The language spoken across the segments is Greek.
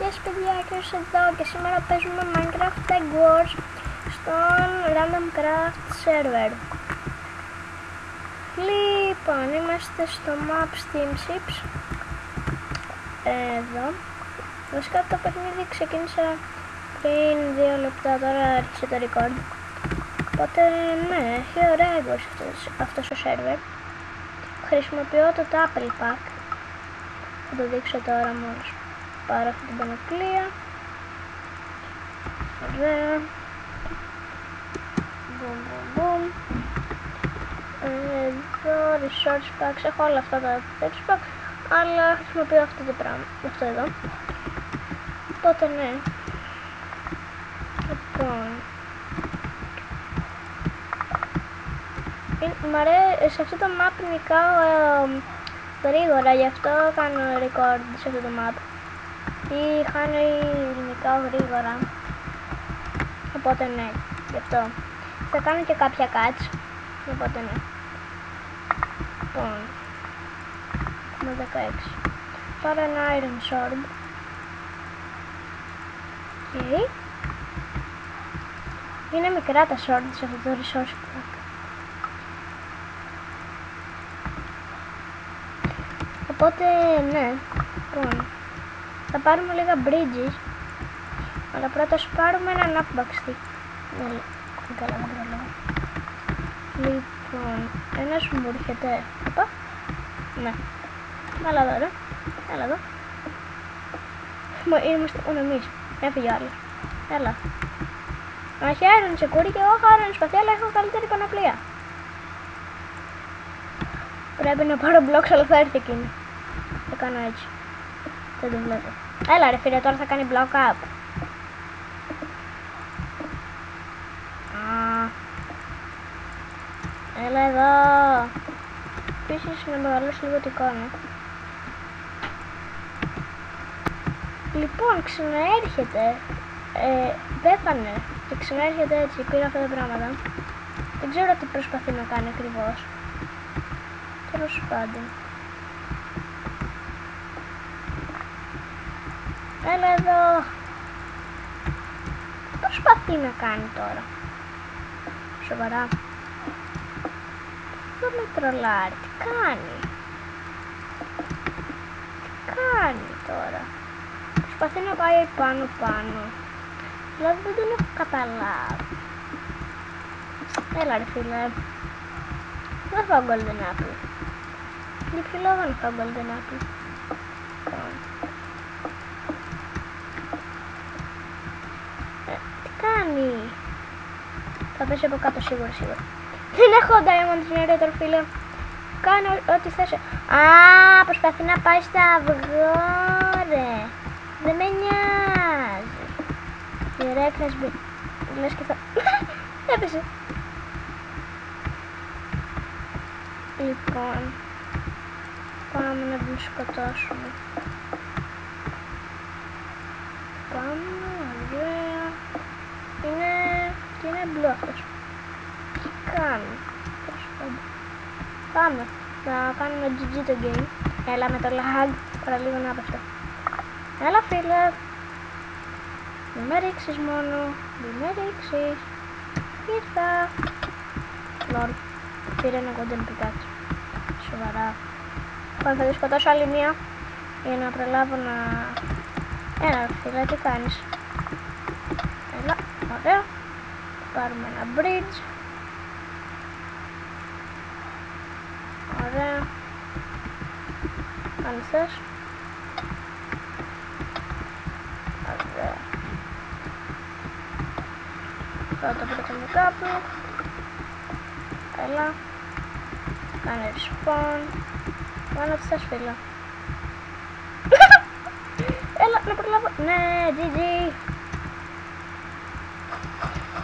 Yes παιδιά, και εδώ και σήμερα παίζουμε Minecraft Egg Wars στον Random Craft Server. Λοιπόν, είμαστε στο map Steamships. Εδώ. Βασικά το παιχνίδι ξεκίνησα πριν 2 λεπτά, τώρα άρχισε το record. Οπότε ναι, έχει ωραία Egg Wars αυτός ο server. Χρησιμοποιώ το Apple Pack. Θα το δείξω τώρα μόλις πάρω αυτή την πανοπλία. Ωραία. Boom, boom, boom. Εδώ resource packs, έχω όλα αυτά τα texture pack, αλλά χρησιμοποιώ αυτό το πράγμα, αυτό εδώ. Οπότε ναι. Λοιπόν, σε αυτό το map νικάω γρήγορα, γι' αυτό κάνω record σε αυτό το map. Ή χάνω ή νικάω γρήγορα. Οπότε ναι, γι' αυτό. Θα κάνω και κάποια cuts. Οπότε ναι. Λοιπόν, έχουμε 16. Πάρω ένα iron sword. Okay. Είναι μικρά τα sword σε αυτό το resource pack. Οπότε ναι, λοιπόν, θα πάρουμε λίγα bridges, αλλά πρώτα ας πάρουμε ένα knockback stick. Ναι, καλά δεν πρόλαβα. Λοιπόν, ένας μου έρχεται, οπα, ναι, έλα εδώ ρε, έλα εδώ. Είμαστε μόνο εμείς, έφυγε ο άλλος, έλα. Έχει iron σε κούρι και εγώ έχω iron σπαθί, αλλά έχω καλύτερη πανοπλία. Πρέπει να πάρω blocks, αλλά θα έρθει εκείνη. Θα κάνω έτσι. Δεν το βλέπω. Έλα ρε φίλε, τώρα θα κάνει block up. Έλα εδώ. Επίσης να μεγαλώσω λίγο την εικόνα. Λοιπόν, ξαναέρχεται. Πέθανε. Και ξαναέρχεται έτσι. Πήρα αυτά τα πράγματα. Δεν ξέρω τι προσπαθεί να κάνει ακριβώς. Τέλος πάντων. Έλα εδώ. Τι προσπαθεί να κάνει τώρα? Σοβαρά. Δεν με τρολάρει. Τι κάνει? Τι κάνει τώρα? Προσπαθεί να πάει πάνω. Δηλαδή δεν τον έχω καταλάβει. Έλα ρε φίλε. Δεν φάω golden apple. Για ποιο λόγο να φάω golden apple? Τι κάνει? Θα πέσει από κάτω σίγουρα. Δεν έχω diamond generator φίλε. Κάνω ό,τι θες. Α, προσπαθεί να πάει στα αυγό ρε. Δεν με νοιάζει. Direct has been. Λες και θα... Έπεσε. Λοιπόν, πάμε να τον σκοτώσουμε. Πάμε, ωραία. Είναι μπλου αυτός. Τι κάνει? Πάμε να κάνουμε GG το game. Έλα με το lag, τώρα λίγο να πέφτω. Έλα φίλε. Μην με ρίξεις μόνο. Μην με ρίξεις. Ήρθα. Λολ. Πήρε ένα golden pickaxe. Σοβαρά. Λοιπόν, θα τη σκοτώσω άλλη μία για να προλάβω να... Έλα φίλε, τι κάνεις? Έλα, ωραία. Πάρουμε ένα bridge. Ωραία. Αν θες. Ωραία. Θα το πετύχουμε κάπου. Έλα. Κάνε respawn. Κάνω ό,τι θες φίλε. Έλα να προλάβω. Ναι, GG.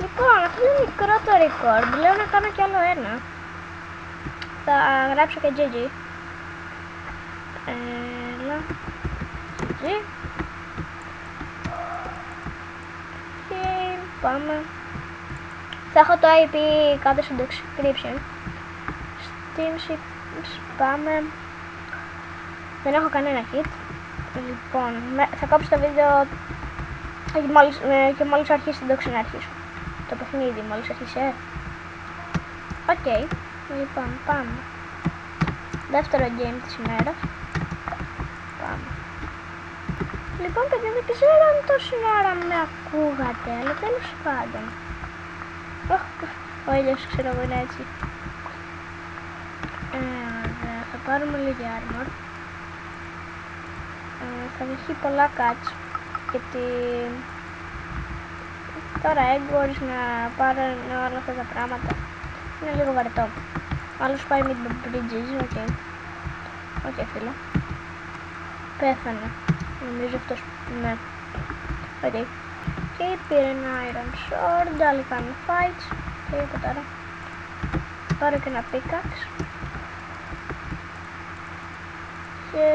Λοιπόν, αυτό είναι μικρό το record. Λέω να κάνω κι άλλο ένα. Θα γράψω και GG. Έλα. GG. Και πάμε. Θα έχω το IP κάτω στο description. Steamships, πάμε. Δεν έχω κανένα hit. Λοιπόν, θα κόψω το βίντεο και μόλις αρχίσει το ξαναρχίσω. Το παιχνίδι μόλις αρχίσει, Οκ, λοιπόν, πάμε. Δεύτερο game της ημέρας. Πάμε. Λοιπόν, παιδιά, δεν ξέρω αν τόση ώρα με ακούγατε, αλλά τέλος πάντων. Ο ήλιος, ξέρω εγώ, είναι έτσι. Θα πάρουμε λίγη armor. Θα βγει πολλά cuts, γιατί τώρα έγκορες να πάρουν όλα αυτά τα πράγματα είναι λίγο βαρετό. Άλλος πάει με την bridges, οκ, φίλε. Πέθανε, νομίζω αυτός, ναι. Οκ. Και πήρε ένα iron sword, άλλοι κάνουν fights. Και από τώρα πάρω και ένα pickaxe. Και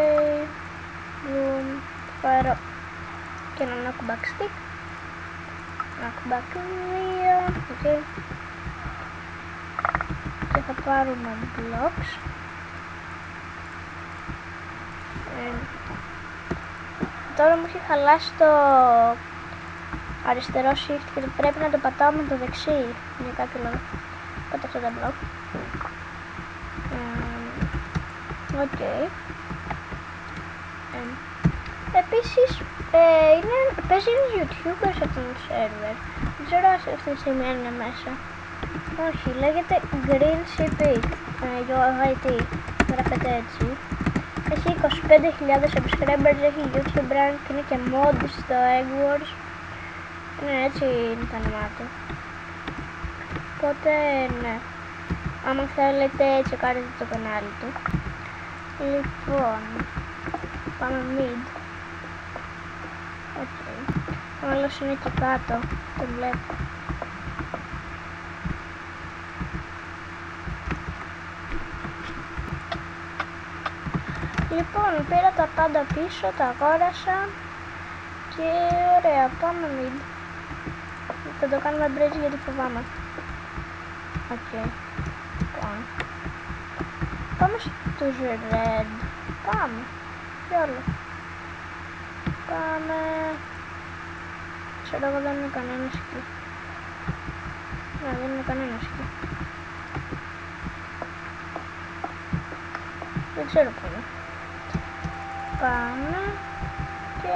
πάρω και ένα knockback stick. Knockback 2, οκ. Και θα πάρουμε blocks. Τώρα μου έχει χαλάσει το αριστερό shift και πρέπει να το πατάω με το δεξί για κάποιο λόγο. Πάτε αυτό το block. Οκ. Επίσης παίζει ένας YouTuber σε αυτόν το server. Δεν ξέρω αν αυτή τη στιγμή είναι μέσα. Όχι, λέγεται Green CP, UIT, γράφεται έτσι. Έχει 25.000 subscribers, έχει YouTube rank, είναι και mod στο Egg Wars. Ναι, έτσι είναι το όνομά του. Οπότε, ναι. Άμα θέλετε, τσεκάρετε το κανάλι του. Λοιπόν, πάμε mid. Οκ. Ο άλλος είναι εκεί κάτω, το βλέπω. Λοιπόν, πήρα τα πάντα πίσω, τα αγόρασα και ωραία, πάμε mid. Θα το κάνουμε bridge γιατί φοβάμαι. Οκ. Λοιπόν. Πάμε στους red. Πάμε. Γιόλο. Πάμε. Ξέρω εγώ δεν είναι κανένας εκεί. Ναι, δεν είναι κανένας εκεί. Δεν ξέρω πού είναι. Πάμε. Και...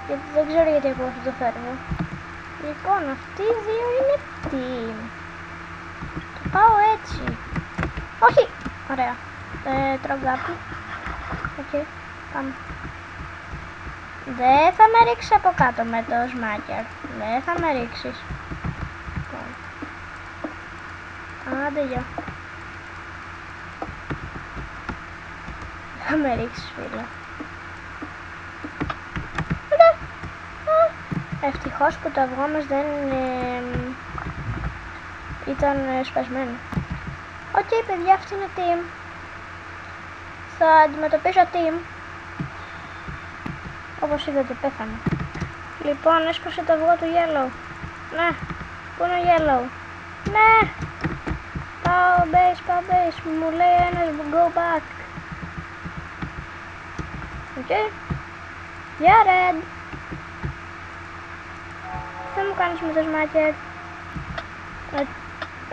γιατί δεν ξέρω γιατί εγώ αυτό το φέρνω. Λοιπόν, αυτοί οι δύο είναι team. Το πάω έτσι. Όχι! Ωραία. Τρώω γκάπι. Οκ, πάμε. Δεν θα με ρίξεις από κάτω με το smacker. Δεν θα με ρίξεις. Άντε γεια. Θα με ρίξεις, φίλε. Ευτυχώς που το αυγό μας δεν ήταν σπασμένο. Οκ, παιδιά, αυτή είναι team. Θα αντιμετωπίσω team. Όπως είδατε, πέθανε. Λοιπόν, έσπασε το αυγό του yellow. Ναι, πού είναι ο yellow? Ναι! Πάω base, μου λέει ένας go back. Οκ. Γεια red. Τι μου κάνεις με το smacker?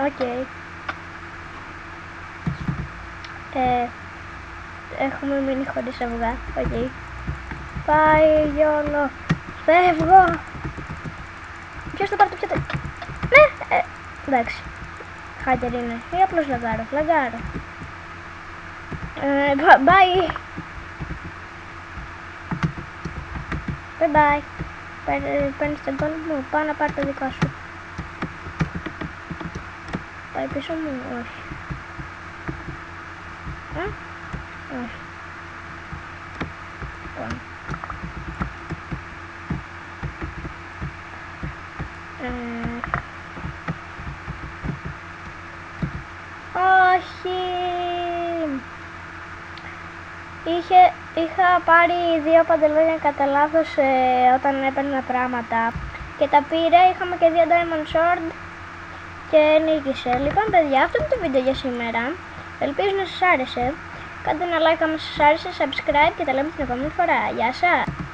Οκ. Έχουμε μείνει χωρίς αυγά. Οκ. Πάει γιόλο. Φεύγω. Ποιος θα πάρει το πιάτο? Ναι. Εντάξει. Χάτερ είναι. Ή απλώς λαγκάρω. Bye. Bye. Παίρνεις τον κόλλο μου. Πάω να πάρει το δικό σου. Πάει πίσω μου. Όχι. Όχι. Λοιπόν. Όχι. Είχα πάρει 2 παντελόνια κατά λάθος όταν έπαιρνα πράγματα και τα πήρε, είχαμε και 2 diamond sword και νίκησε. Λοιπόν παιδιά, αυτό είναι το βίντεο για σήμερα. Ελπίζω να σας άρεσε. Κάντε ένα like άμα σας άρεσε, subscribe και τα λέμε την επόμενη φορά. Γεια σας!